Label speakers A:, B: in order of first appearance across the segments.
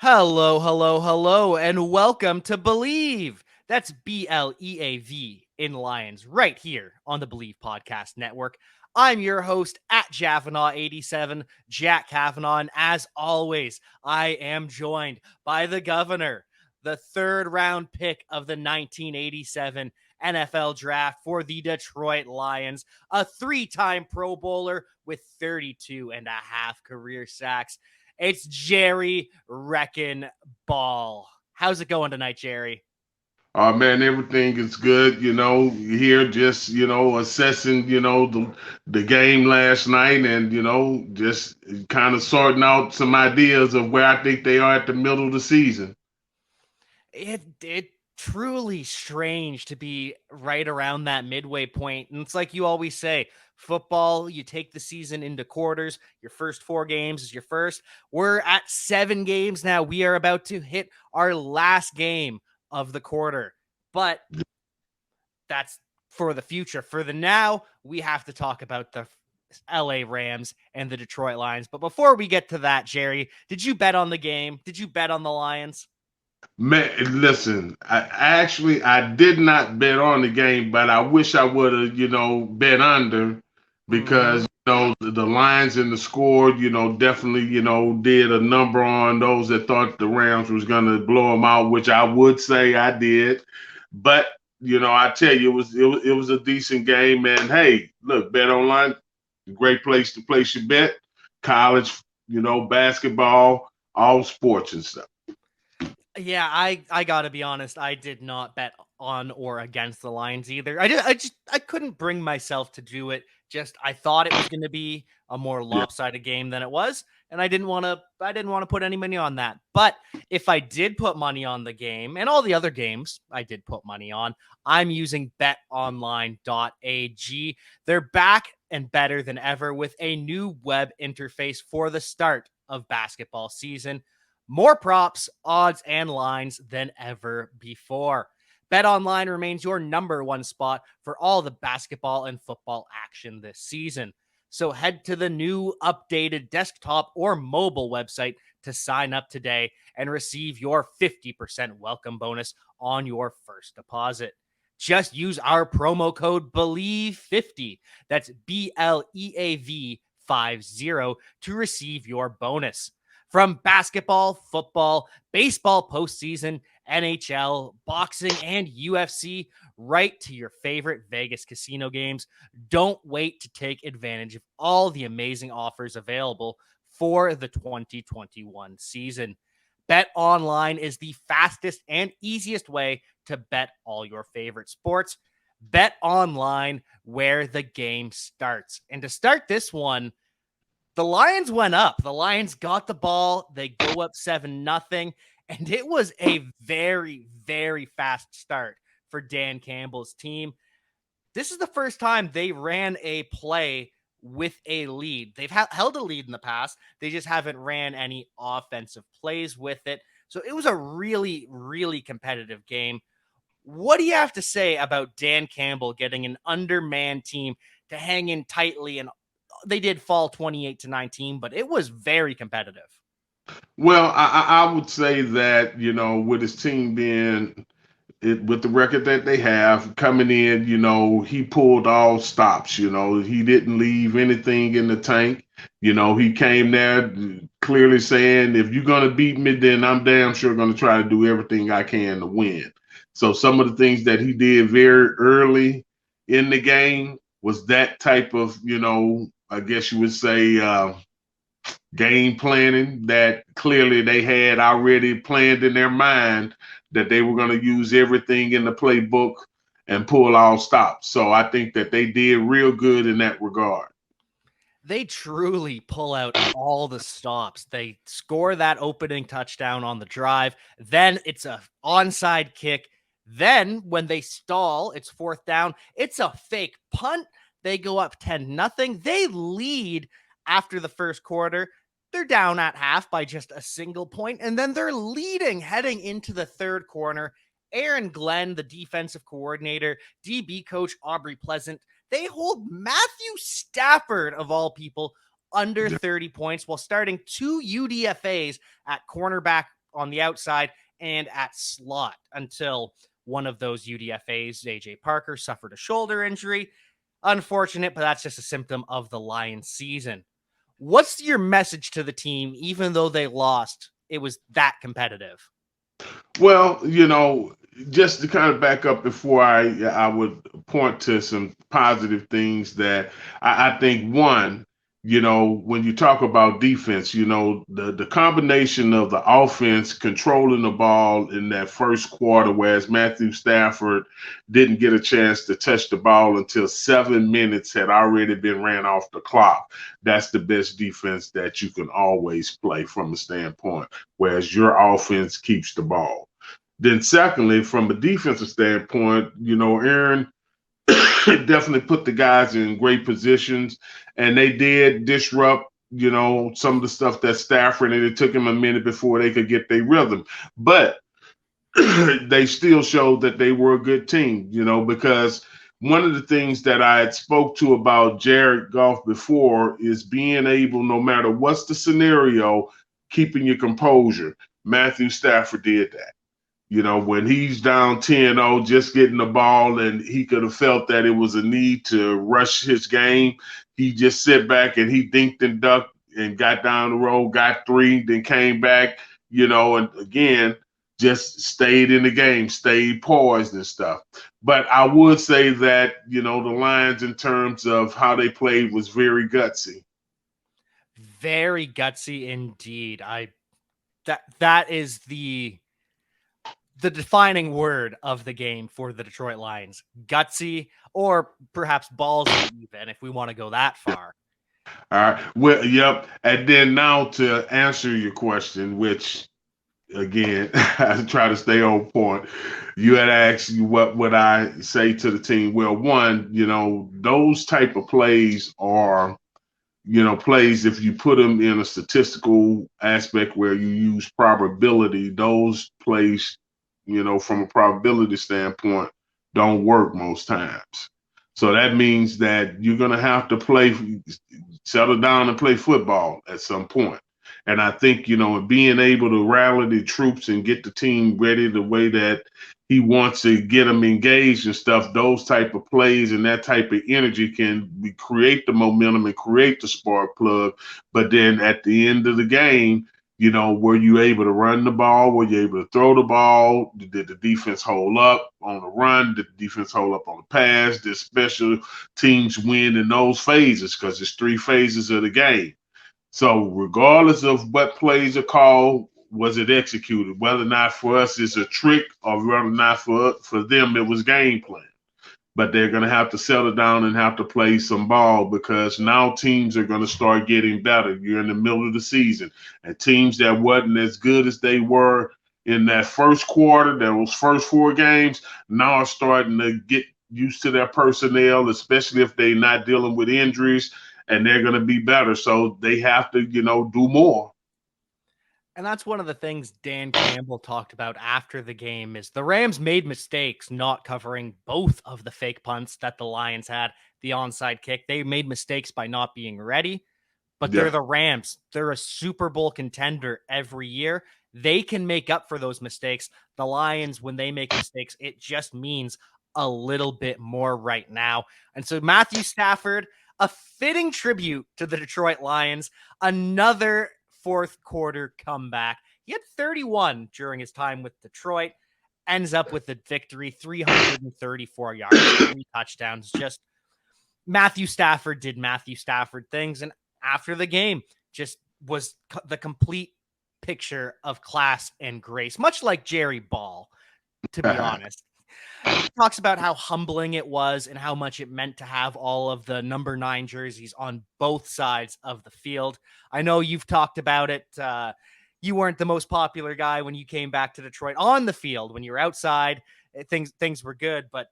A: Hello, hello, hello, and welcome to Believe. That's BLEAV in Lions, right here on the Believe Podcast Network. I'm your host at Cavanagh87, Jack Cavanagh, and as always, I am joined by the governor, the third round pick of the 1987 NFL draft for the Detroit Lions, a three-time Pro Bowler with 32 and a half career sacks. It's Jerry Reckin Ball. How's it going tonight, Jerry?
B: Man, everything is good. Here just assessing the game last night, and just kind of sorting out some ideas of where I think they are at the middle of the season.
A: It truly strange to be right around that midway point. And it's like you always say, football, you take the season into quarters. Your first 4 games is your first. We're at 7 games now. We are about to hit our last game of the quarter. But that's for the future. For the now, we have to talk about the LA Rams and the Detroit Lions. But before we get to that, Jerry, did you bet on the game? Did you bet on the Lions?
B: Man, listen, I did not bet on the game, but I wish I would have bet under
A: Mm-hmm.
B: because the lines and the score definitely did a number on those that thought the Rams was gonna blow them out, which I would say I did. But I tell you, it was a decent game, and hey, look, Bet Online, great place to place your bet. College, basketball, all sports and stuff.
A: Yeah, I gotta be honest. I did not bet on or against the Lions either. I couldn't bring myself to do it. Just I thought it was going to be a more
B: Yeah.
A: lopsided game than it was, and I didn't want to put any money on that. But if I did put money on the game and all the other games I did put money on, I'm using betonline.ag. They're back and better than ever with a new web interface for the start of basketball season. More props, odds, and lines than ever before. BetOnline remains your number one spot for all the basketball and football action this season. So head to the new updated desktop or mobile website to sign up today and receive your 50% welcome bonus on your first deposit. Just use our promo code BELIEVE50. That's BLEAV 50 to receive your bonus. From basketball, football, baseball postseason, NHL, boxing, and UFC, right to your favorite Vegas casino games, don't wait to take advantage of all the amazing offers available for the 2021 season. Bet Online is the fastest and easiest way to bet all your favorite sports. Bet Online, where the game starts. And to start this one, the Lions went up. The Lions got the ball. They go up 7-0. And it was a very, very fast start for Dan Campbell's team. This is the first time they ran a play with a lead. They've held a lead in the past. They just haven't ran any offensive plays with it. So it was a really, really competitive game. What do you have to say about Dan Campbell getting an undermanned team to hang in tightly? And they did fall 28-19, but it was very competitive.
B: Well, I would say that with his team being with the record that they have coming in, he pulled all stops. He didn't leave anything in the tank. He came there clearly saying, if you're gonna beat me, then I'm damn sure gonna try to do everything I can to win. So some of the things that he did very early in the game was that type of, I guess you would say, game planning that clearly they had already planned in their mind that they were going to use everything in the playbook and pull all stops. So I think that they did real good in that regard.
A: They truly pull out all the stops. They score that opening touchdown on the drive. Then it's a onside kick. Then when they stall, it's fourth down. It's a fake punt. They go up 10-0. They lead after the first quarter. They're down at half by just a single point, and then they're leading heading into the third quarter. Aaron Glenn, the defensive coordinator, DB coach Aubrey Pleasant, they hold Matthew Stafford, of all people, under 30 points while starting two UDFAs at cornerback on the outside and at slot until one of those UDFAs, AJ Parker, suffered a shoulder injury. Unfortunate, but that's just a symptom of the Lions season. What's your message to the team, even though they lost? It was that competitive.
B: Well, just to kind of back up before I would point to some positive things that I think one, when you talk about defense, the combination of the offense controlling the ball in that first quarter, whereas Matthew Stafford didn't get a chance to touch the ball until 7 minutes had already been ran off the clock. That's the best defense that you can always play from a standpoint, whereas your offense keeps the ball. Then, secondly, from a defensive standpoint, Aaron definitely put the guys in great positions, and they did disrupt, some of the stuff that Stafford, and it took him a minute before they could get their rhythm. But they still showed that they were a good team, because one of the things that I had spoke to about Jared Goff before is being able, no matter what's the scenario, keeping your composure. Matthew Stafford did that. When he's down 10-0, just getting the ball, and he could have felt that it was a need to rush his game, he just sit back and he dinked and ducked and got down the road, got three, then came back, and again, just stayed in the game, stayed poised and stuff. But I would say that, the Lions, in terms of how they played, was very gutsy.
A: Very gutsy indeed. That is the defining word of the game for the Detroit Lions. Gutsy, or perhaps ballsy even, if we want to go that far.
B: All right. Well, yep. And then now to answer your question, which again, I try to stay on point. You had asked what would I say to the team? Well, one, those type of plays are, plays, if you put them in a statistical aspect where you use probability, those plays, from a probability standpoint, don't work most times. So that means that you're going to have to settle down and play football at some point. And I think, being able to rally the troops and get the team ready the way that he wants to get them engaged and stuff, those type of plays and that type of energy can create the momentum and create the spark plug. But then at the end of the game, were you able to run the ball? Were you able to throw the ball? Did the defense hold up on the run? Did the defense hold up on the pass? Did special teams win in those phases? Because there's 3 phases of the game. So regardless of what plays are called, was it executed? Whether or not for us it's a trick or whether or not for them it was game plan. But they're going to have to settle down and have to play some ball, because now teams are going to start getting better. You're in the middle of the season, and teams that wasn't as good as they were in that first quarter, those first 4 games, now are starting to get used to their personnel, especially if they're not dealing with injuries, and they're going to be better. So they have to, do more.
A: And that's one of the things Dan Campbell talked about after the game is the Rams made mistakes not covering both of the fake punts that the Lions had, the onside kick. They made mistakes by not being ready, but they're the Rams. They're a Super Bowl contender every year. They can make up for those mistakes. The Lions, when they make mistakes, it just means a little bit more right now. And so Matthew Stafford, a fitting tribute to the Detroit Lions, another fourth quarter comeback. He had 31 during his time with Detroit, ends up with the victory, 334 yards, 3 touchdowns. Just Matthew Stafford did Matthew Stafford things. And after the game, just was the complete picture of class and grace, much like Jerry Ball, to be honest. He talks about how humbling it was and how much it meant to have all of the number 9 jerseys on both sides of the field. I know you've talked about it. You weren't the most popular guy when you came back to Detroit on the field. When you were outside, things were good, but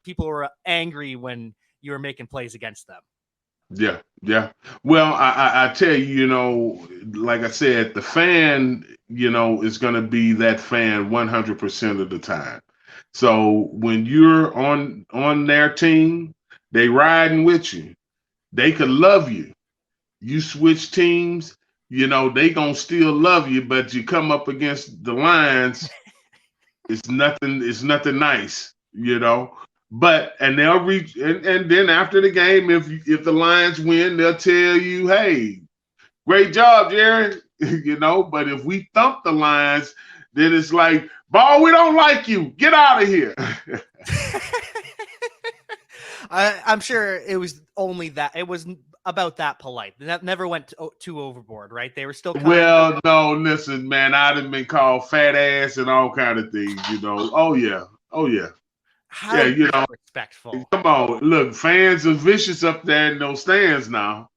A: people were angry when you were making plays against them.
B: Yeah. Well, I tell you, like I said, the fan, is going to be that fan 100% of the time. So when you're on their team, they riding with you. They could love you. You switch teams, they gonna still love you, but you come up against the Lions, it's nothing nice. But and they'll reach and then after the game, if the Lions win, they'll tell you, hey, great job, Jerry. But if we thump the Lions, then it's like, ball, we don't like you. Get out of here.
A: I'm sure it was only that. It was about that polite. That never went too overboard, right? They were still kind.
B: Well, no, listen, man, I'd have been called fat ass and all kind of things. Oh yeah, oh yeah,
A: How
B: yeah.
A: respectful.
B: Come on, look, fans are vicious up there in those stands now.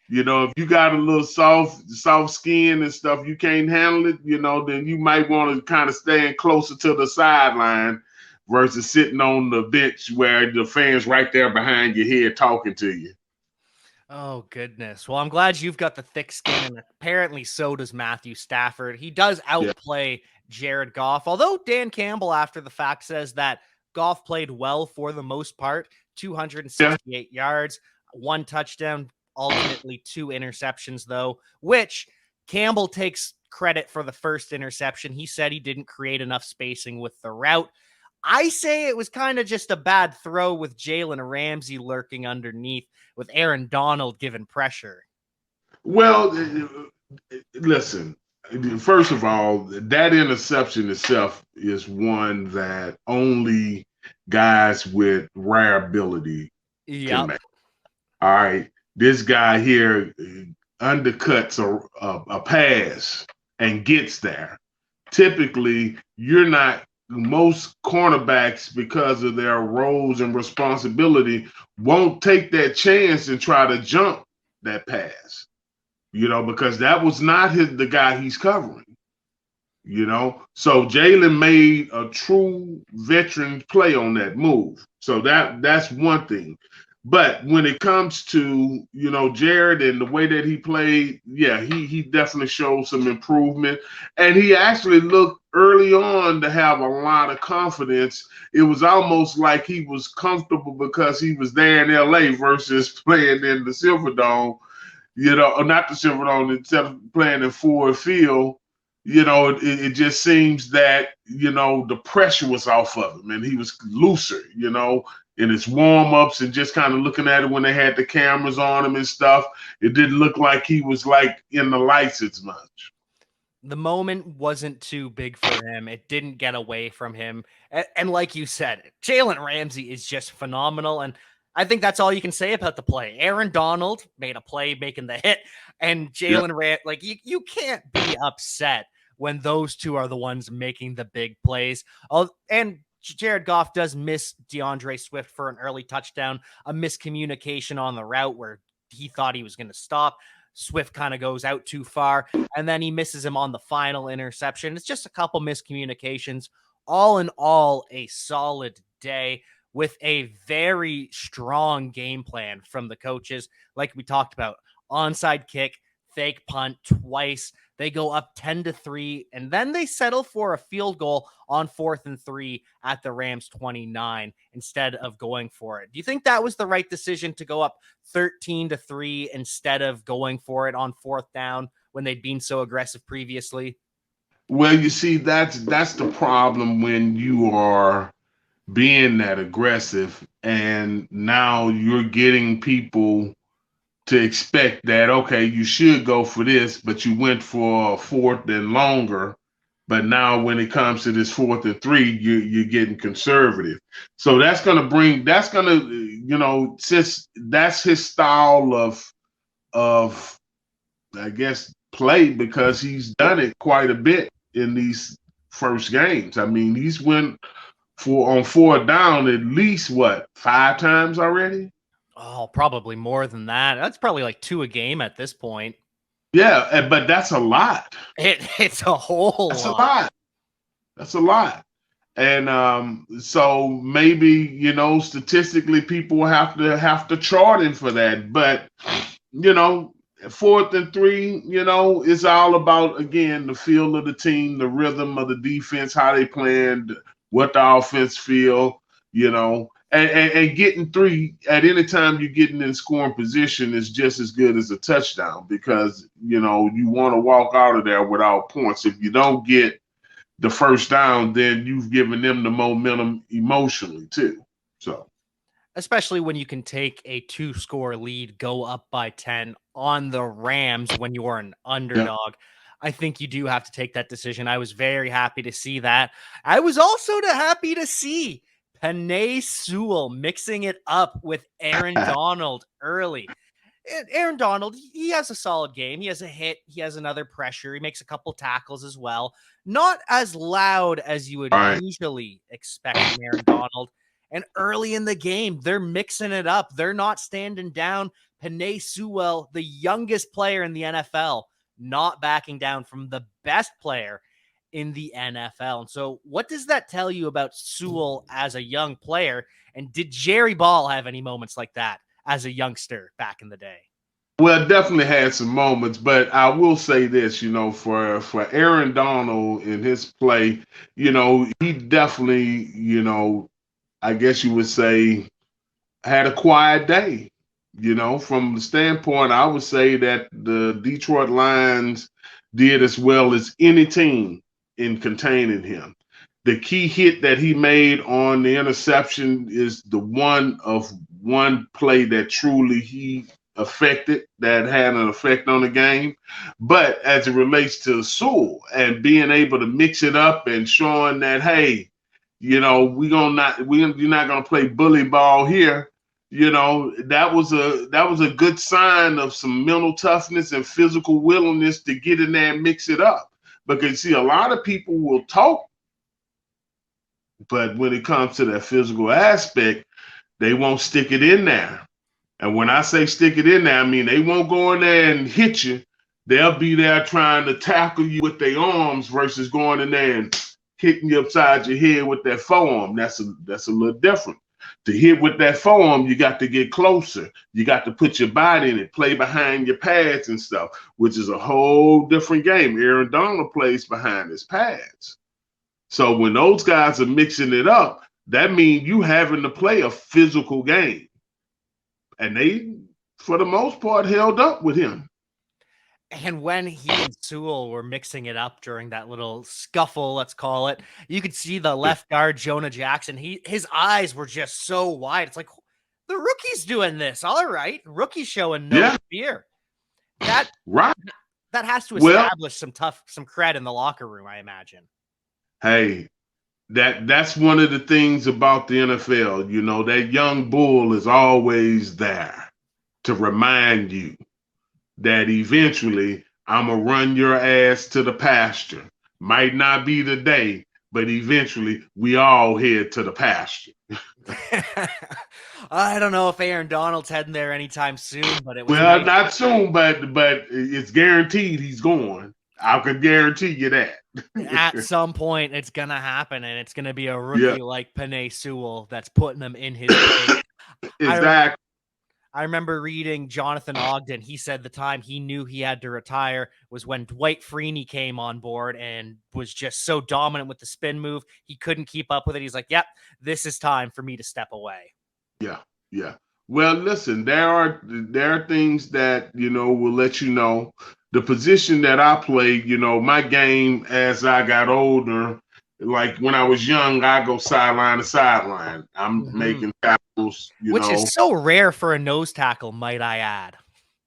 B: If you got a little soft skin and stuff, you can't handle it. Then you might want to kind of stand closer to the sideline versus sitting on the bench where the fans right there behind your head talking to you.
A: Oh, goodness. Well, I'm glad you've got the thick skin, and apparently so does Matthew Stafford. He does outplay Jared Goff, although Dan Campbell, after the fact, says that Goff played well for the most part, 268 yards, 1 touchdown, ultimately 2 interceptions, though, which Campbell takes credit for the first interception. He said he didn't create enough spacing with the route. I say it was kind of just a bad throw with Jalen Ramsey lurking underneath, with Aaron Donald giving pressure.
B: Well, listen, first of all, that interception itself is one that only guys with rare ability can make. All right. This guy here undercuts a pass and gets there. Typically, most cornerbacks, because of their roles and responsibility, won't take that chance and try to jump that pass, because that was not the guy he's covering. So Jalen made a true veteran play on that move. So that's one thing. But when it comes to, Jared and the way that he played, yeah, he definitely showed some improvement. And he actually looked early on to have a lot of confidence. It was almost like he was comfortable because he was there in LA versus playing in the Silverdome, or not the Silverdome, instead of playing in Ford Field. It just seems that, the pressure was off of him and he was looser, in his warm-ups and just kind of looking at it when they had the cameras on him and stuff. It didn't look like he was like in the lights as much.
A: The moment wasn't too big for him. It didn't get away from him. And like you said, Jalen Ramsey is just phenomenal. And I think that's all you can say about the play. Aaron Donald made a play making the hit, and Jalen Ramsey, you can't be upset when those two are the ones making the big plays. And Jared Goff does miss DeAndre Swift for an early touchdown, a miscommunication on the route where he thought he was going to stop. Swift kind of goes out too far, and then he misses him on the final interception. It's just a couple miscommunications. All in all, a solid day with a very strong game plan from the coaches. Like we talked about, onside kick, fake punt twice. They go up 10-3, and then they settle for a field goal on 4th and 3 at the Rams 29 instead of going for it. Do you think that was the right decision to go up 13-3 instead of going for it on 4th down when they'd been so aggressive previously?
B: Well, you see, that's the problem when you are being that aggressive and now you're getting people to expect that, okay, you should go for this, but you went for a 4th and longer. But now when it comes to this 4th and 3, you're getting conservative. So since that's his style of I guess play, because he's done it quite a bit in these first games. I mean, he's went on 4th down at least 5 times already?
A: Oh, probably more than that. That's probably like 2 a game at this point.
B: Yeah, but that's a lot.
A: It's a whole
B: that's
A: lot.
B: A lot. That's a lot. And so maybe, statistically people will have to chart him for that. But, 4th and 3, it's all about, again, the feel of the team, the rhythm of the defense, how they planned, what the offense feel, And getting three at any time you're getting in scoring position is just as good as a touchdown because you want to walk out of there without points. If you don't get the first down, then you've given them the momentum emotionally too. So
A: especially when you can take a 2-score lead, go up by 10 on the Rams when you're an
B: yeah.
A: underdog. I think you do have to take that decision. I was very happy to see that. I was also happy to see Penei Sewell mixing it up with Aaron Donald early. Aaron Donald, he has a solid game. He has a hit. He has another pressure. He makes a couple tackles as well. Not as loud as you would
B: All right.
A: usually expect from Aaron Donald. And early in the game, they're mixing it up. They're not standing down. Penei Sewell, the youngest player in the NFL, not backing down from the best player in the NFL. And so, what does that tell you about Sewell as a young player? And did Jerry Ball have any moments like that as a youngster back in the day?
B: Well, definitely had some moments, but I will say this, for Aaron Donald in his play, he definitely, I guess you would say, had a quiet day. From the standpoint, I would say that the Detroit Lions did as well as any team in containing him. The key hit that he made on the interception is the one play that truly he affected, that had an effect on the game. But as it relates to Sewell and being able to mix it up and showing that, hey, you're not gonna play bully ball here. That was a good sign of some mental toughness and physical willingness to get in there and mix it up. Because see, a lot of people will talk, but when it comes to that physical aspect, they won't stick it in there. And when I say stick it in there, I mean they won't go in there and hit you. They'll be there trying to tackle you with their arms versus going in there and hitting you upside your head with that forearm. That's a little different. To hit with that forearm, you got to get closer. You got to put your body in it, play behind your pads and stuff, which is a whole different game. Aaron Donald plays behind his pads. So when those guys are mixing it up, that means you having to play a physical game. And they, for the most part, held up with him.
A: And when he and Sewell were mixing it up during that little scuffle, let's call it, you could see the left guard, Jonah Jackson. His eyes were just so wide. It's like, the rookie's doing this. All right. Rookie showing no fear. That
B: right.
A: That has to establish some cred in the locker room, I imagine.
B: Hey, that's one of the things about the NFL. That young bull is always there to remind you that eventually I'm going to run your ass to the pasture. Might not be today, but eventually we all head to the pasture.
A: I don't know if Aaron Donald's heading there anytime soon, but it was
B: well, not soon, but it's guaranteed he's going. I can guarantee you that.
A: At some point, it's going to happen, and it's going to be a rookie like Penei Sewell that's putting him in his place.
B: Exactly.
A: I remember reading Jonathan Ogden. He said the time he knew he had to retire was when Dwight Freeney came on board and was just so dominant with the spin move. He couldn't keep up with it. He's like, yep, this is time for me to step away.
B: Yeah. Well, listen, there are things that, will let you know. The position that I played, my game as I got older, like when I was young, I go sideline to sideline. I'm making tackles,
A: which is so rare for a nose tackle, might I add.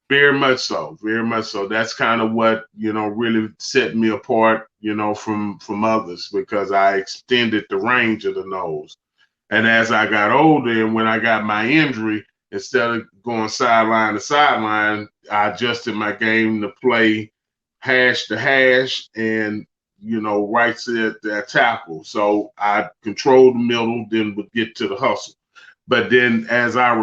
B: Very much so. Very much so. That's kind of what, really set me apart, from others because I extended the range of the nose. And as I got older and when I got my injury, instead of going sideline to sideline, I adjusted my game to play hash to hash and, right to that tackle. So I controlled the middle, then would get to the hustle. But then as I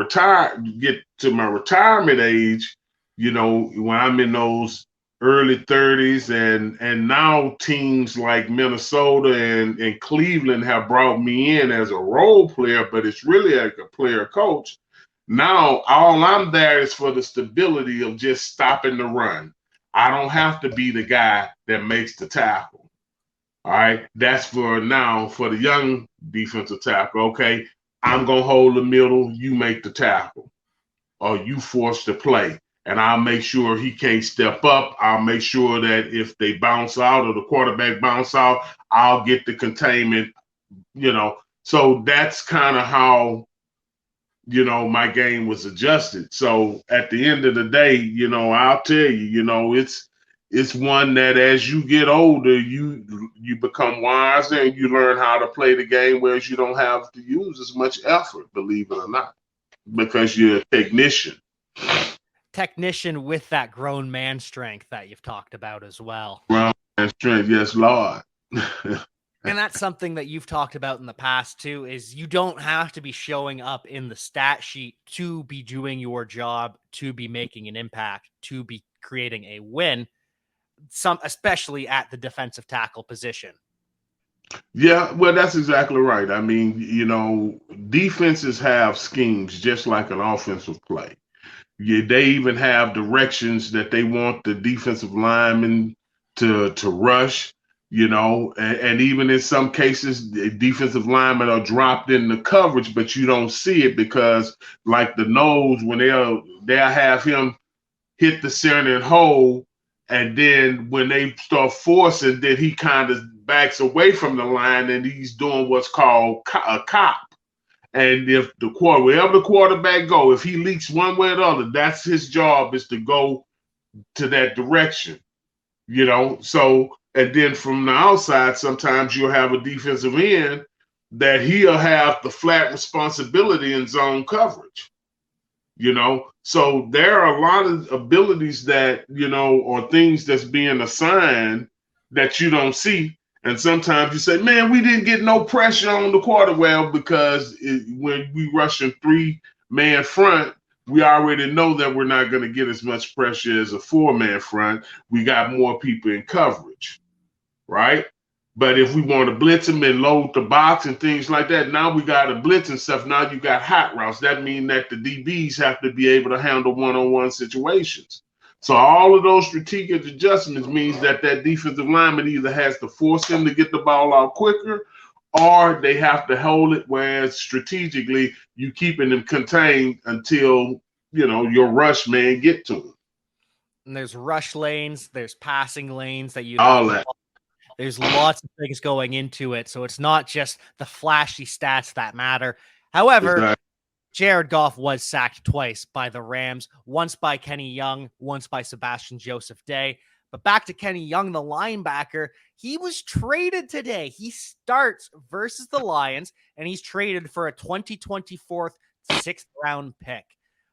B: get to my retirement age, when I'm in those early 30s and now teams like Minnesota and Cleveland have brought me in as a role player, but it's really like a player coach. Now all I'm there is for the stability of just stopping the run. I don't have to be the guy that makes the tackle. All right. That's for now for the young defensive tackle. Okay. I'm gonna hold the middle, you make the tackle, or you force the play. And I'll make sure he can't step up. I'll make sure that if they bounce out or the quarterback bounce out, I'll get the containment, you know. So that's kind of how, my game was adjusted. So at the end of the day, I'll tell you, it's one that as you get older, you become wiser and you learn how to play the game, whereas you don't have to use as much effort, believe it or not, because you're a technician.
A: Technician with that grown man strength that you've talked about as well.
B: Grown man strength, yes, Lord.
A: And that's something that you've talked about in the past too, is you don't have to be showing up in the stat sheet to be doing your job, to be making an impact, to be creating a win, especially at the defensive tackle position.
B: Yeah, well, that's exactly right. I mean, defenses have schemes just like an offensive play. Yeah, they even have directions that they want the defensive linemen to rush, and even in some cases, the defensive linemen are dropped in the coverage, but you don't see it because, like the nose, when they'll have him hit the center hole, and then when they start forcing, then he kind of backs away from the line, and he's doing what's called a cop. And if wherever the quarterback go, if he leaks one way or the other, that's his job, is to go to that direction, So, and then from the outside, sometimes you'll have a defensive end that he'll have the flat responsibility in zone coverage, So there are a lot of abilities that, or things that's being assigned that you don't see. And sometimes you say, man, we didn't get no pressure on the quarter. Well, because when we rush a 3-man front, we already know that we're not going to get as much pressure as a 4-man front. We got more people in coverage, right? But if we want to blitz them and load the box and things like that, now we got to blitz and stuff. Now you got hot routes. That means that the DBs have to be able to handle one-on-one situations. So all of those strategic adjustments means that defensive lineman either has to force him to get the ball out quicker, or they have to hold it, whereas strategically you keeping them contained until, your rush man get to them.
A: And there's rush lanes, there's passing lanes that you have.
B: All that.
A: There's lots of things going into it. So it's not just the flashy stats that matter. However, exactly. Jared Goff was sacked twice by the Rams, once by Kenny Young, once by Sebastian Joseph Day. But back to Kenny Young, the linebacker, he was traded today. He starts versus the Lions, and he's traded for a 2024 6th round pick,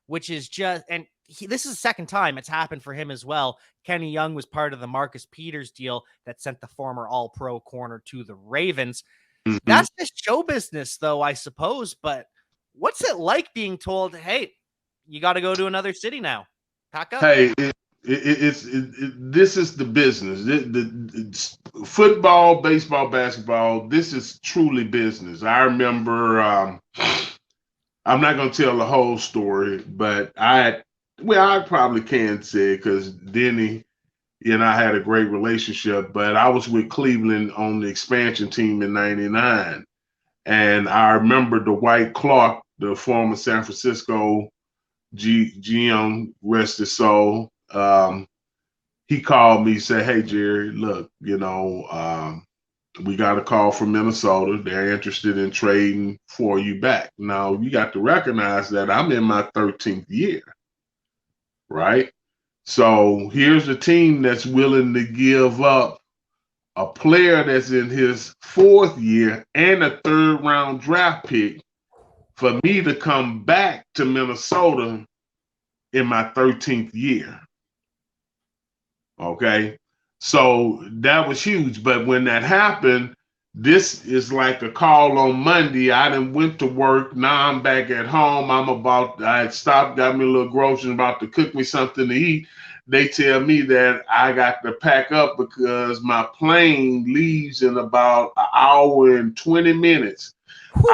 A: which is just, and this is the second time it's happened for him as well. Kenny Young was part of the Marcus Peters deal that sent the former All-Pro corner to the Ravens. Mm-hmm. That's just show business, though, I suppose. But what's it like being told, hey, you got to go to another city now? Pack up.
B: Hey, this is the business. It's football, baseball, basketball, this is truly business. I remember, I'm not going to tell the whole story, but I probably can say it because Denny and I had a great relationship, but I was with Cleveland on the expansion team in 99. And I remember Dwight Clark, the former San Francisco GM, rest his soul. He called me, said, hey, Jerry, look, we got a call from Minnesota. They're interested in trading for you back. Now, you got to recognize that I'm in my 13th year, right? So here's a team that's willing to give up a player that's in his 4th year and a 3rd round draft pick for me to come back to Minnesota in my 13th year. Okay. So that was huge. But when that happened, this is like a call on Monday. I done went to work. Now I'm back at home. I had stopped, got me a little groceries, about to cook me something to eat. They tell me that I got to pack up because my plane leaves in about an hour and 20 minutes.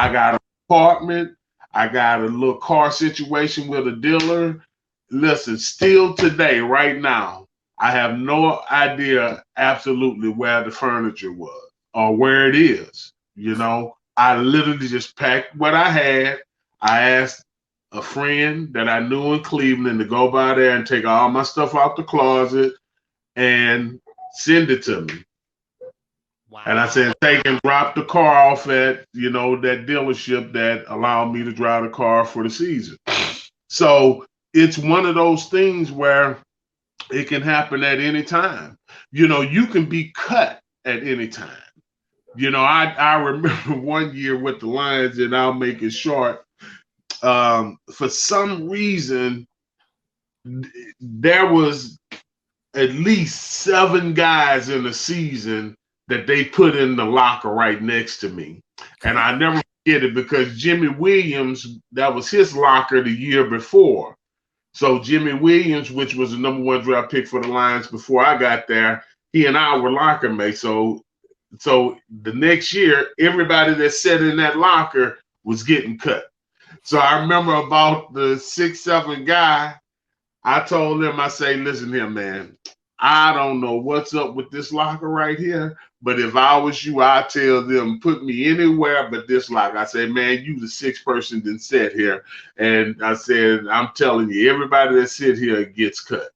B: I got an apartment. I got a little car situation with a dealer. Listen, still today, right now, I have no idea absolutely where the furniture was or where it is, I literally just packed what I had. I asked a friend that I knew in Cleveland to go by there and take all my stuff out the closet and send it to me. And I said,
A: Wow.
B: take and drop the car off at, that dealership that allowed me to drive the car for the season. So it's one of those things where it can happen at any time. You can be cut at any time. I remember one year with the Lions, and I'll make it short. For some reason, there was at least 7 guys in the season that they put in the locker right next to me. And I never forget it because Jimmy Williams, that was his locker the year before. So Jimmy Williams, which was the #1 draft pick for the Lions before I got there, he and I were locker mates. So the next year, everybody that sat in that locker was getting cut. So I remember about the 6'7" guy, I told him, I say, listen here, man, I don't know what's up with this locker right here, but if I was you, I'd tell them, put me anywhere but this locker. I said, man, you the 6th person that sit here. And I said, I'm telling you, everybody that sit here gets cut.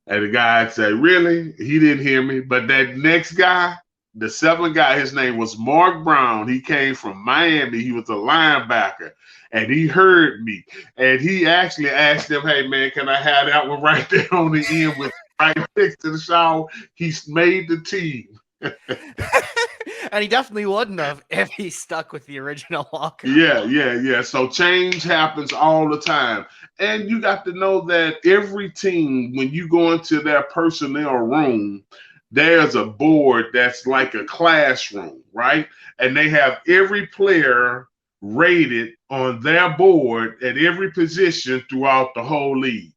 B: And the guy said, really? He didn't hear me. But that next guy, the 7th guy, his name was Mark Brown. He came from Miami. He was a linebacker. And he heard me. And he actually asked him, hey, man, can I have that one right there on the end with right next to the shower? He's made the team.
A: And he definitely wouldn't have if he stuck with the original locker.
B: Yeah. So change happens all the time. And you got to know that every team, when you go into their personnel room, there's a board that's like a classroom, right? And they have every player rated on their board at every position throughout the whole league.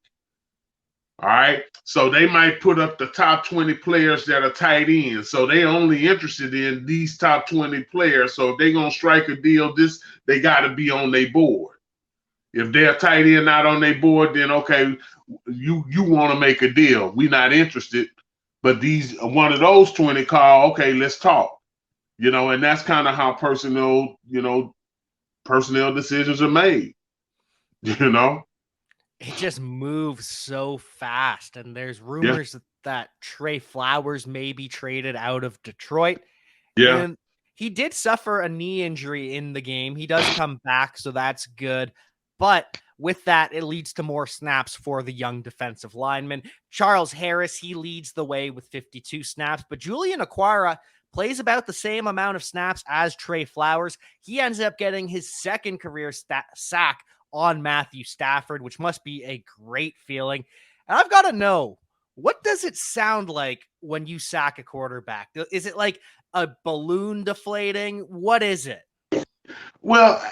B: All right. So they might put up the top 20 players that are tight ends. So they only interested in these top 20 players. So if they're going to strike a deal, they got to be on their board. If they're tight end not on their board, then okay, you want to make a deal. We're not interested. But one of those 20 call, okay, let's talk. And that's kind of how personnel decisions are made.
A: It just moves so fast. And there's
B: Yeah.
A: rumors that Trey Flowers may be traded out of Detroit.
B: Yeah.
A: And he did suffer a knee injury in the game. He does come back, so that's good. But with that, it leads to more snaps for the young defensive lineman. Charles Harris, he leads the way with 52 snaps, but Julian Okwara plays about the same amount of snaps as Trey Flowers. He ends up getting his 2nd career sack on Matthew Stafford, which must be a great feeling. And I've got to know, what does it sound like when you sack a quarterback? Is it like a balloon deflating? What is it?
B: Well,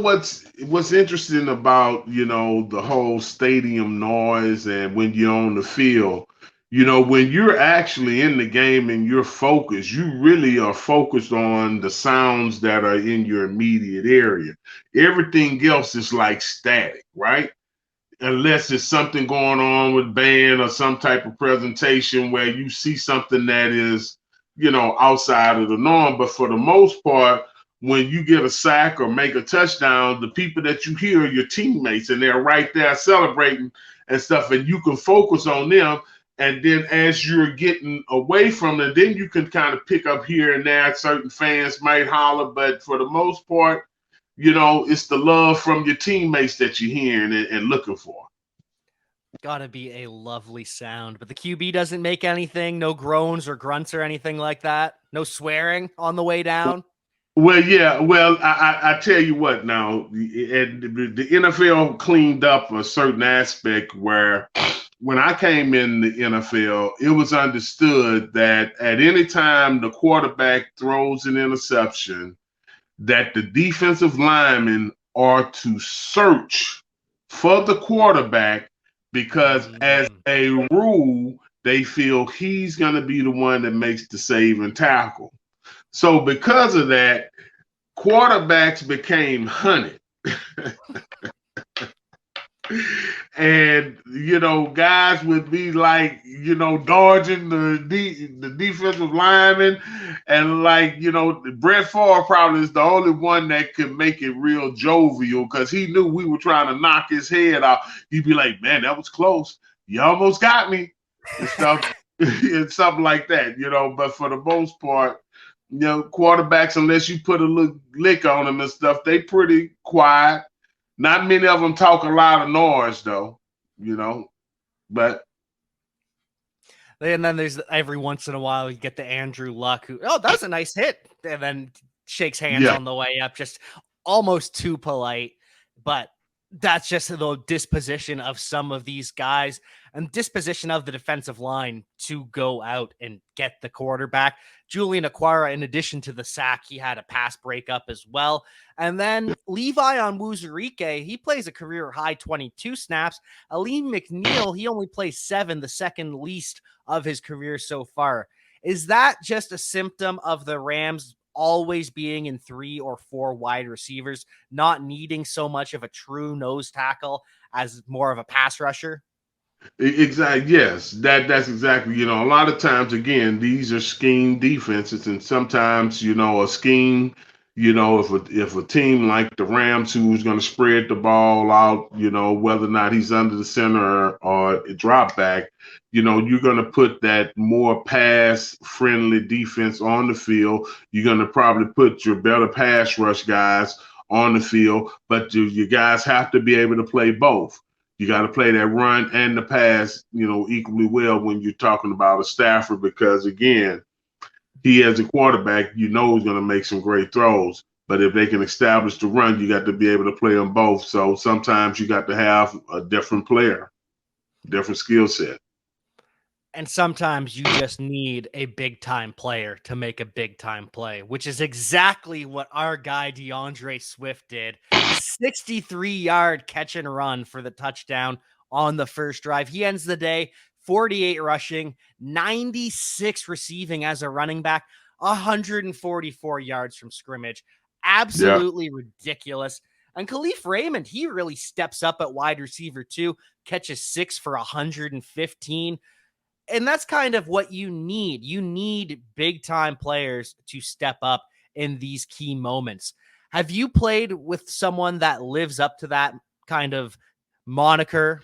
B: what's interesting about, the whole stadium noise and when you're on the field, when you're actually in the game and you're focused, you really are focused on the sounds that are in your immediate area. Everything else is like static, right? Unless it's something going on with band or some type of presentation where you see something that is, outside of the norm. But for the most part, when you get a sack or make a touchdown, the people that you hear are your teammates, and they're right there celebrating and stuff, and you can focus on them. And then as you're getting away from them, then you can kind of pick up here and there. Certain fans might holler, but for the most part, it's the love from your teammates that you're hearing and looking for.
A: Gotta be a lovely sound. But the QB doesn't make anything, no groans or grunts or anything like that. No swearing on the way down.
B: Well, yeah. Well, I tell you what now, the NFL cleaned up a certain aspect where when I came in the NFL, it was understood that at any time the quarterback throws an interception, that the defensive linemen are to search for the quarterback because as a rule, they feel he's going to be the one that makes the save and tackle. So because of that, quarterbacks became hunted. And guys would be like, dodging the defensive lineman, and like, Brett Favre probably is the only one that could make it real jovial because he knew we were trying to knock his head out. He'd be like, "Man, that was close. You almost got me," and stuff, and something like that. But for the most part, quarterbacks, unless you put a lick on them and stuff, they pretty quiet. Not many of them talk a lot of noise though, you know. But
A: And then there's every once in a while you get the Andrew Luck who, oh, that was a nice hit, and then shakes hands
B: yeah,
A: on the way up, just almost too polite. But that's just the disposition of some of these guys and disposition of the defensive line to go out and get the quarterback. Julian Aquara, in addition to the sack, he had a pass breakup as well. And then Levi Onwuzurike, he plays a career high 22 snaps. Aleem McNeil, he only plays 7, the second least of his career so far. Is that just a symptom of the Rams always being in 3 or 4 wide receivers, not needing so much of a true nose tackle as more of a pass rusher?
B: exactly. Yes, that's exactly. A lot of times, again, these are scheme defenses, and sometimes, a scheme. If a team like the Rams, who's going to spread the ball out, whether or not he's under the center or a drop back, you're going to put that more pass friendly defense on the field. You're going to probably put your better pass rush guys on the field, but you guys have to be able to play both. You got to play that run and the pass, equally well when you're talking about a Stafford, because again, he as a quarterback, he's going to make some great throws. But if they can establish the run, you got to be able to play them both. So sometimes you got to have a different player, different skill set.
A: And sometimes you just need a big time player to make a big time play, which is exactly what our guy DeAndre Swift did. 63-yard catch and run for the touchdown on the first drive. He ends the day 48 rushing, 96 receiving as a running back, 144 yards from scrimmage.
B: Yeah.
A: Absolutely ridiculous. And Khalif Raymond, he really steps up at wide receiver too, catches 6 for 115. And that's kind of what you need. You need big time players to step up in these key moments. Have you played with someone that lives up to that kind of moniker?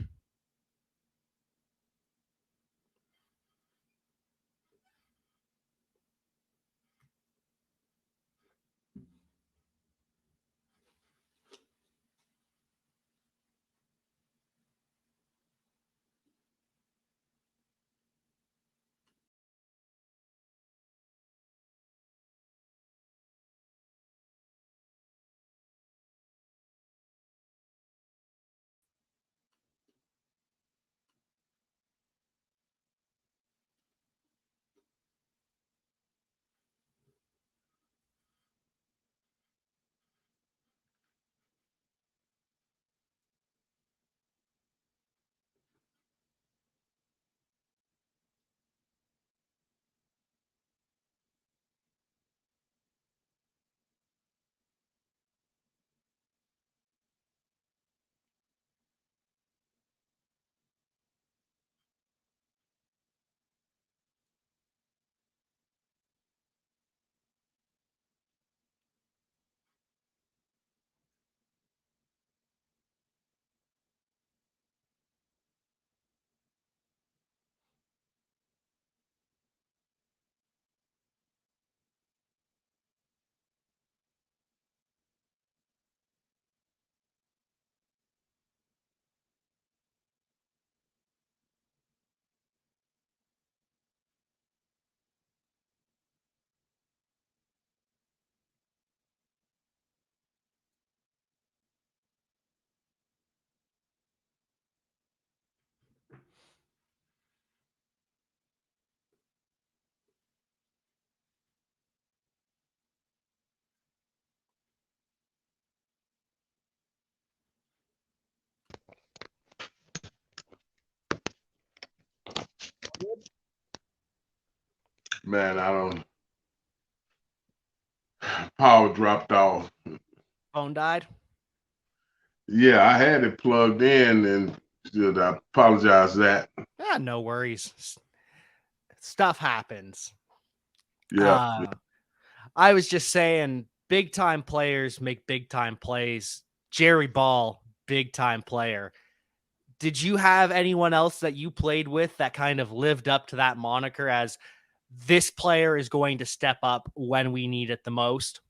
B: Man, I don't. Power dropped off.
A: Phone died.
B: Yeah, I had it plugged in, and should I apologize that.
A: Ah, no worries. Stuff happens.
B: Yeah.
A: Uh, I was just saying, big time players make big time plays. Jerry Ball, big time player. Did you have anyone else that you played with that kind of lived up to that moniker as this player is going to step up when we need it the most?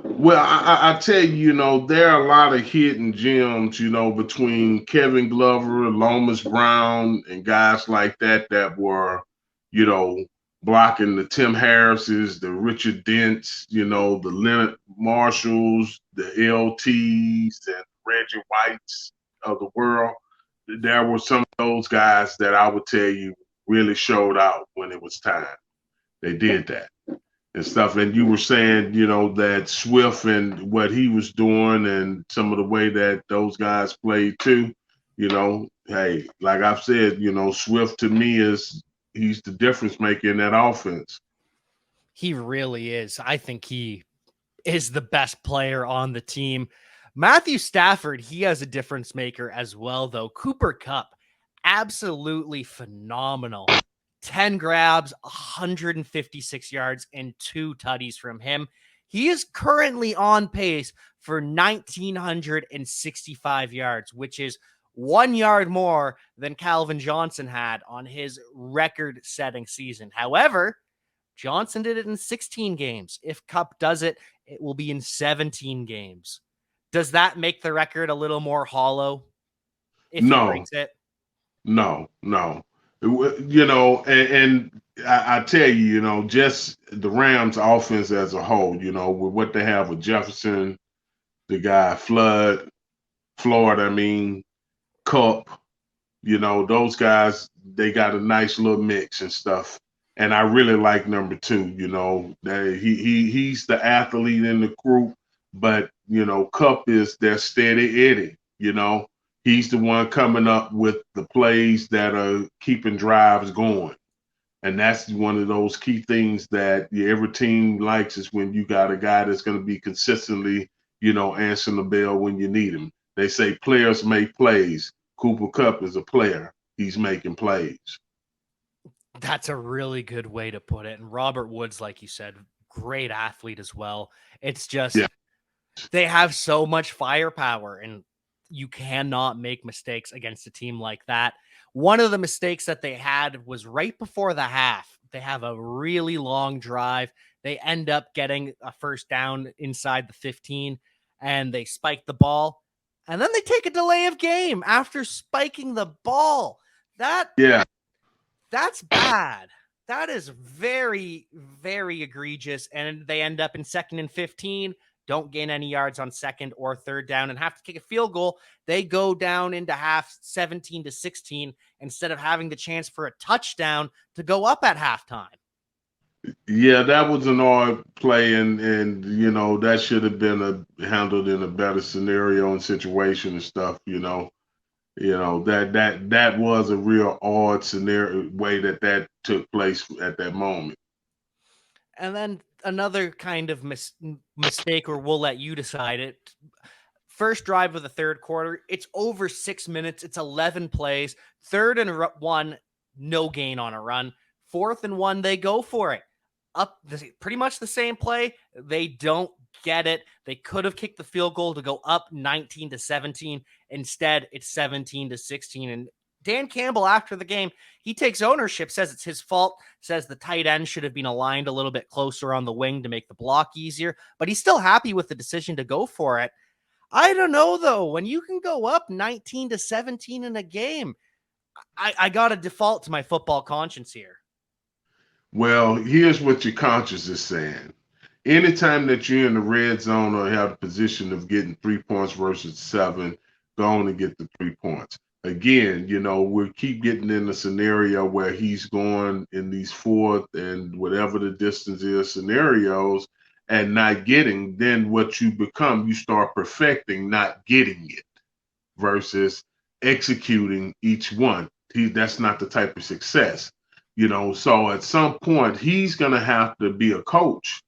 B: Well, I tell you, there are a lot of hidden gems, between Kevin Glover, Lomas Brown, and guys like that were, you know, blocking the Tim Harrises, the Richard Dents, the Leonard Marshalls, the LTs, and Reggie Whites of the world. There were some of those guys that I would tell you really showed out when it was time. They did that and stuff. And you were saying, that Swift and what he was doing and some of the way that those guys played too, hey, like I've said, Swift to me he's the difference maker in that offense.
A: He really is. I think he is the best player on the team. Matthew Stafford, he has a difference maker as well, though. Cooper Kupp, absolutely phenomenal. 10 grabs, 156 yards, and 2 tutties from him. He is currently on pace for 1,965 yards, which is 1 yard more than Calvin Johnson had on his record setting season. However, Johnson did it in 16 games. If Kupp does it, it will be in 17 games. Does that make the record a little more hollow if he
B: No,
A: breaks it?
B: no. And I tell you, just the Rams offense as a whole, with what they have with Jefferson, the guy Floyd, I mean, Cup, those guys, they got a nice little mix and stuff. And I really like number two, that he's the athlete in the group, but Cup is their steady Eddie, He's the one coming up with the plays that are keeping drives going. And that's one of those key things that every team likes is when you got a guy that's going to be consistently, answering the bell when you need him. They say players make plays. Cooper Kupp is a player. He's making plays.
A: That's a really good way to put it. And Robert Woods, like you said, great athlete as well. It's
B: Yeah.
A: just they have so much firepower and you cannot make mistakes against a team like that. One of the mistakes that they had was right before the half. They have a really long drive. They end up getting a first down inside the 15 and they spike the ball. And then they take a delay of game after spiking the ball. That
B: Yeah.
A: that's bad. That is very, very egregious. And they end up in 2nd and 15, don't gain any yards on 2nd or 3rd down, and have to kick a field goal. They go down into half 17-16 instead of having the chance for a touchdown to go up at halftime.
B: Yeah, that was an odd play, and that should have been handled in a better scenario and situation and stuff. That was a real odd scenario way that took place at that moment.
A: And then another kind of mistake, or we'll let you decide it. First drive of the 3rd quarter, it's over 6 minutes. It's 11 plays. 3rd and 1, no gain on a run. 4th and 1, they go for it. Pretty much the same play. They don't get it. They could have kicked the field goal to go up 19-17. Instead, it's 17-16. And Dan Campbell, after the game, he takes ownership, says it's his fault, says the tight end should have been aligned a little bit closer on the wing to make the block easier, but he's still happy with the decision to go for it. I don't know, though. When you can go up 19-17 in a game, I got to default to my football conscience here.
B: Well, here's what your conscience is saying. Anytime that you're in the red zone or have the position of getting 3 points versus 7, go on and get the 3 points. Again, we keep getting in a scenario where he's going in these 4th and whatever the distance is scenarios and not getting, then what you become, you start perfecting not getting it versus executing each one. That's not the type of success. So at some point, he's going to have to be a coach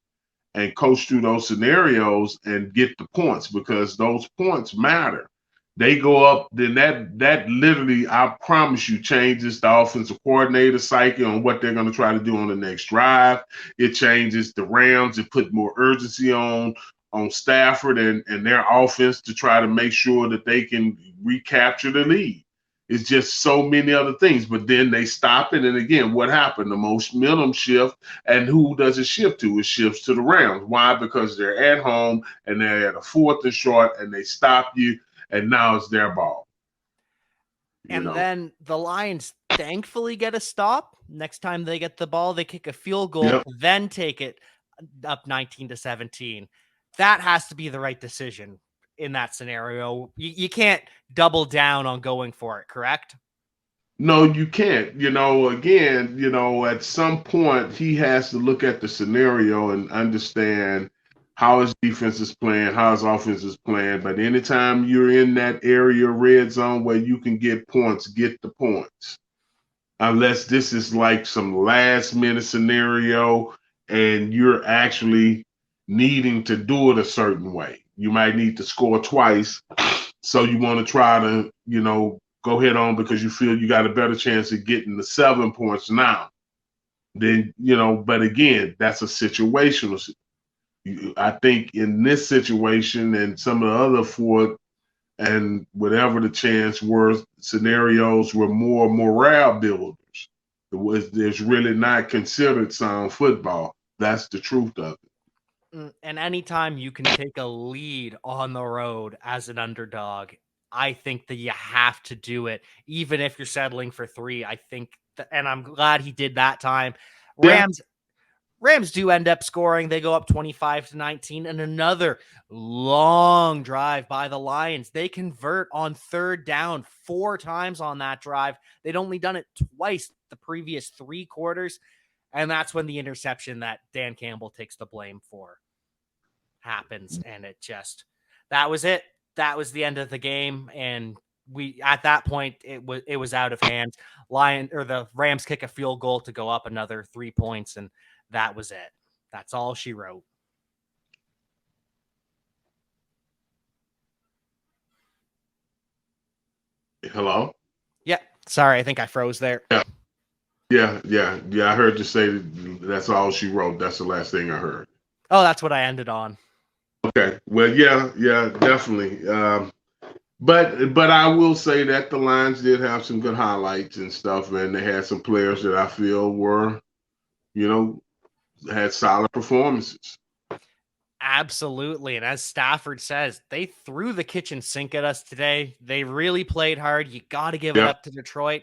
B: and coach through those scenarios and get the points because those points matter. They go up, then that literally, I promise you, changes the offensive coordinator psyche on what they're going to try to do on the next drive. It changes the Rams. It put more urgency on Stafford and their offense to try to make sure that they can recapture the lead. It's just so many other things. But then they stop it. And again, what happened? The momentum shift. And who does it shift to? It shifts to the Rams. Why? Because they're at home and they're at a 4th and short and they stop you. And now it's their ball.
A: And then the Lions thankfully get a stop. Next time they get the ball, they kick a field goal, then take it up 19-17. That has to be the right decision in that scenario. You can't double down on going for it, correct?
B: No, you can't. Again, at some point he has to look at the scenario and understand how his defense is playing, how his offense is playing. But anytime you're in that area red zone where you can get points, get the points. Unless this is like some last minute scenario and you're actually needing to do it a certain way. You might need to score twice. So you want to try to, go head on because you feel you got a better chance of getting the 7 points now. Then, but again, that's a situational. I think in this situation and some of the other 4 and whatever the chance were, scenarios were more morale builders. There's really not considered sound football. That's the truth of it.
A: And anytime you can take a lead on the road as an underdog, I think that you have to do it, even if you're settling for 3. I think, and I'm glad he did that time. Rams do end up scoring. They go up 25-19, and another long drive by the Lions. They convert on 3rd down 4 times on that drive. They'd only done it twice the previous 3 quarters, and that's when the interception that Dan Campbell takes the blame for happens, and that was it. That was the end of the game, and at that point it was out of hand. The Rams kick a field goal to go up another 3 points, and that was it. That's all she wrote.
B: Hello?
A: Yeah. Sorry, I think I froze there.
B: Yeah. I heard you say that's all she wrote. That's the last thing I heard.
A: Oh, that's what I ended on.
B: Okay. Well, yeah, definitely. But I will say that the Lions did have some good highlights and stuff, and they had some players that I feel were, had solid performances.
A: Absolutely. And as Stafford says, they threw the kitchen sink at us today. They really played hard. You got to give it up to Detroit.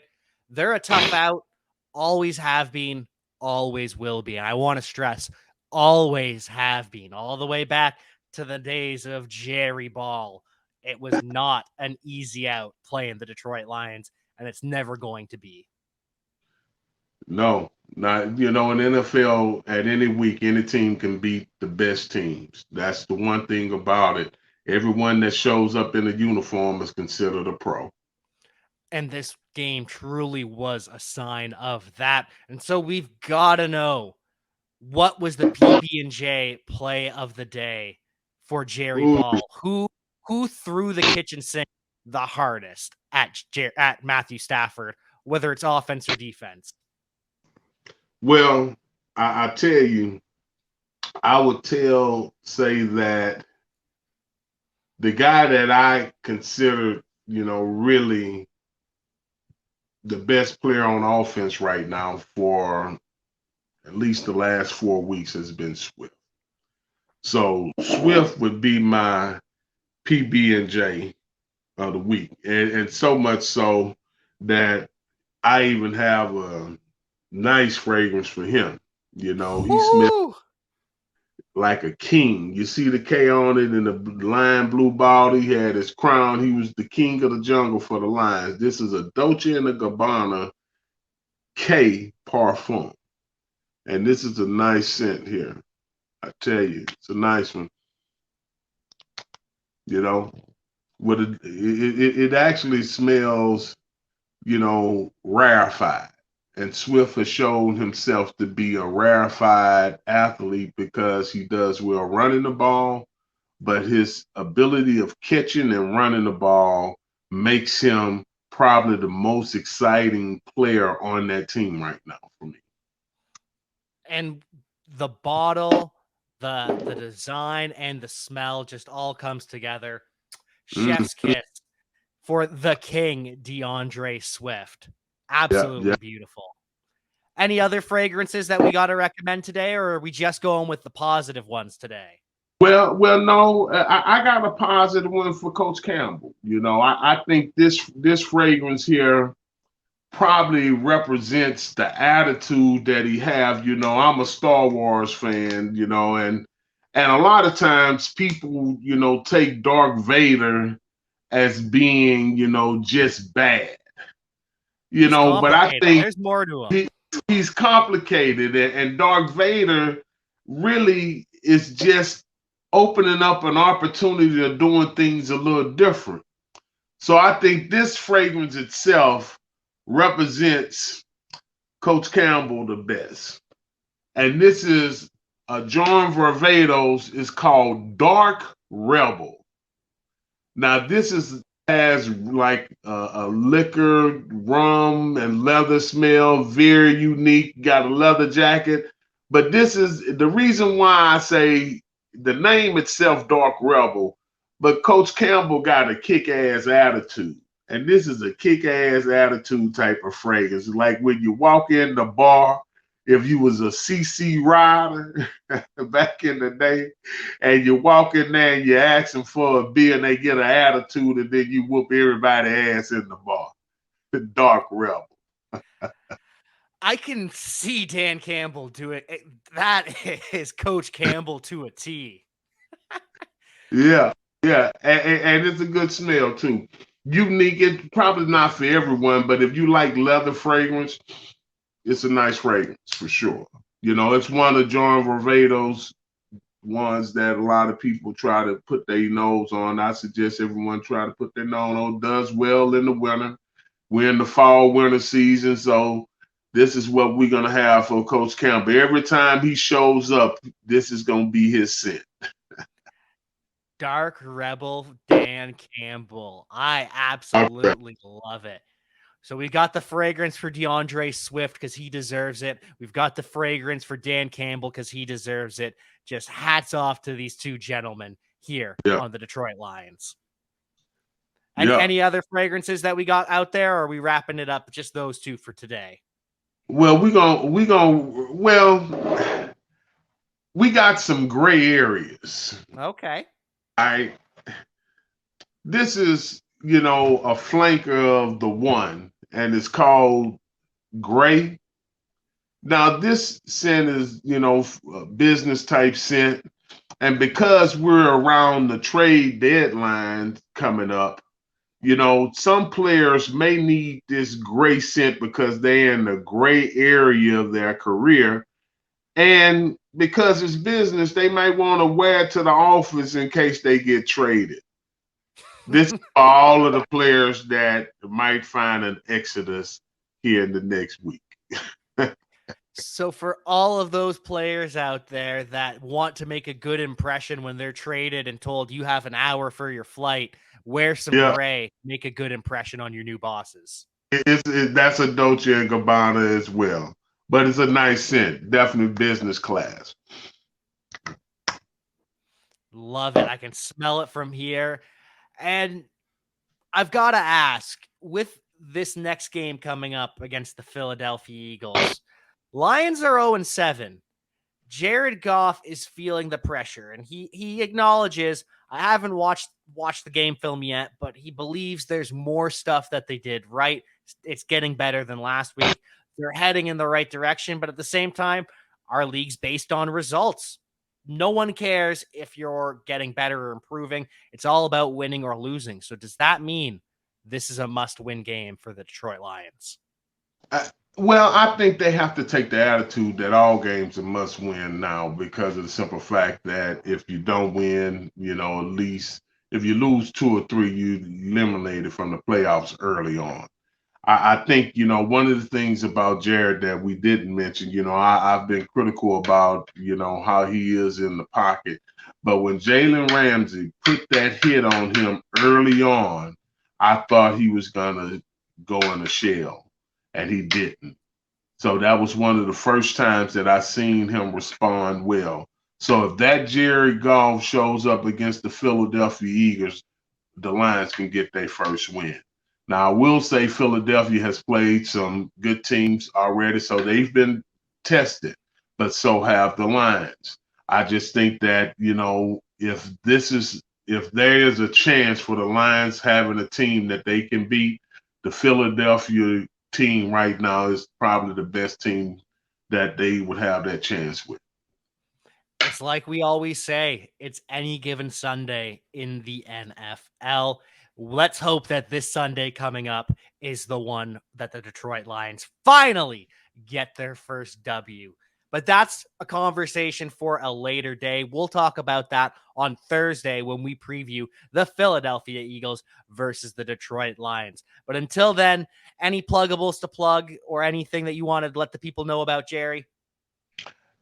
A: They're a tough out, always have been, always will be. And I want to stress, always have been, all the way back to the days of Jerry Ball. It was not an easy out playing the Detroit Lions, and it's never going to be.
B: No, not, in NFL at any week, any team can beat the best teams. That's the one thing about it. Everyone that shows up in a uniform is considered a pro.
A: And this game truly was a sign of that. And so we've got to know, what was the PB&J play of the day for Jerry Ball? Who threw the kitchen sink the hardest at Matthew Stafford, whether it's offense or defense?
B: Well, I tell you, I would say that the guy that I consider, really the best player on offense right now for at least the last 4 weeks has been Swift. So Swift would be my PB&J of the week, and so much so that I even have a nice fragrance for him. He smells like a king. You see the K on it and the lion blue ball. He had his crown. He was the king of the jungle for the Lions. This is a Dolce & Gabbana K parfum. And this is a nice scent here. I tell you, it's a nice one. It actually smells, rarefied. And Swift has shown himself to be a rarefied athlete because he does well running the ball, but his ability of catching and running the ball makes him probably the most exciting player on that team right now for me.
A: And the bottle, the design, and the smell just all comes together.
B: Mm,
A: Chef's kiss for the king, DeAndre Swift.
B: yeah, yeah.
A: Absolutely beautiful. Any other fragrances that we got to recommend today, or are we just going with the positive ones today?
B: No, I got a positive one for Coach Campbell. I think this fragrance here probably represents the attitude that he have. I'm a Star Wars fan, and a lot of times people, take Darth Vader as being, just bad,
A: He's
B: but I
A: complicated.
B: think
A: There's more to him.
B: he, he's complicated, and Darth Vader really is just opening up an opportunity of doing things a little different. So I think this fragrance itself represents Coach Campbell the best. And this is John Varvatos is called Dark Rebel. Now this is has like a liquor, rum, and leather smell, very unique. Got a leather jacket, but this is the reason why I say the name itself, Dark Rebel. But Coach Campbell got a kick-ass attitude, and this is a kick-ass attitude type of fragrance. Like when you walk in the bar, if you was a CC rider back in the day, and you walk in there and you ask them for a beer and they get an attitude and then you whoop everybody's ass in the bar. The Dark Rebel.
A: I can see Dan Campbell do it. That is Coach Campbell to a T.
B: Yeah, yeah. And it's a good smell too. Unique. It's probably not for everyone, but if you like leather fragrance, it's a nice fragrance for sure. It's one of John Varvatos' ones that a lot of people try to put their nose on. I suggest everyone try to put their nose on. Does well in the winter. We're in the fall winter season, so this is what we're gonna have for Coach Campbell. Every time he shows up, this is gonna be his scent.
A: Dark Rebel Dan Campbell. I absolutely love it. So we got the fragrance for DeAndre Swift because he deserves it. We've got the fragrance for Dan Campbell because he deserves it. Just hats off to these two gentlemen here
B: Yeah,
A: on the Detroit Lions.
B: yeah.
A: Any other fragrances that we got out there, or are we wrapping it up just those two for today?
B: Well, we got some gray areas.
A: Okay.
B: I This is, a flanker of the one, and it's called Gray. Now, this scent is, a business type scent. And because we're around the trade deadline coming up, some players may need this gray scent because they're in the gray area of their career. And because it's business, they might want to wear it to the office in case they get traded. This is for all of the players that might find an exodus here in the next week.
A: So for all of those players out there that want to make a good impression when they're traded and told you have an hour for your flight, wear some
B: Yeah,
A: gray, make a good impression on your new bosses.
B: that's a Dolce and Gabbana as well, but it's a nice scent, definitely business class.
A: Love it. I can smell it from here. And I've got to ask, with this next game coming up against the Philadelphia Eagles, Lions are 0-7. Jared Goff is feeling the pressure, and he acknowledges, I haven't watched the game film yet, but he believes there's more stuff that they did right. It's getting better than last week. They're heading in the right direction, but at the same time, our league's based on results. No one cares if you're getting better or improving. It's all about winning or losing. So does that mean this is a must-win game for the Detroit Lions?
B: Well, I think they have to take the attitude that all games are must win now because of the simple fact that if you don't win, at least if you lose two or three, you eliminated from the playoffs early on. I think, one of the things about Jared that we didn't mention, I've been critical about, how he is in the pocket. But when Jalen Ramsey put that hit on him early on, I thought he was going to go in a shell, and he didn't. So that was one of the first times that I seen him respond well. So if that Jerry Goff shows up against the Philadelphia Eagles, the Lions can get their first win. Now, I will say Philadelphia has played some good teams already, so they've been tested, but so have the Lions. I just think that, if there is a chance for the Lions having a team that they can beat, the Philadelphia team right now is probably the best team that they would have that chance with.
A: It's like we always say, it's any given Sunday in the NFL. Let's hope that this Sunday coming up is the one that the Detroit Lions finally get their first W. But that's a conversation for a later day. We'll talk about that on Thursday when we preview the Philadelphia Eagles versus the Detroit Lions. But until then, any pluggables to plug or anything that you wanted to let the people know about, Jerry?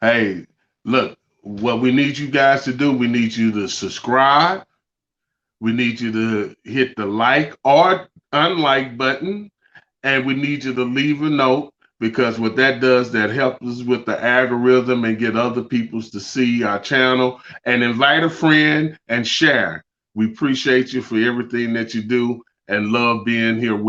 B: Hey, look, what we need you guys to do, we need you to subscribe. We need you to hit the like or unlike button, and we need you to leave a note, because what that does, that helps us with the algorithm and get other people to see our channel, and invite a friend and share. We appreciate you for everything that you do and love being here with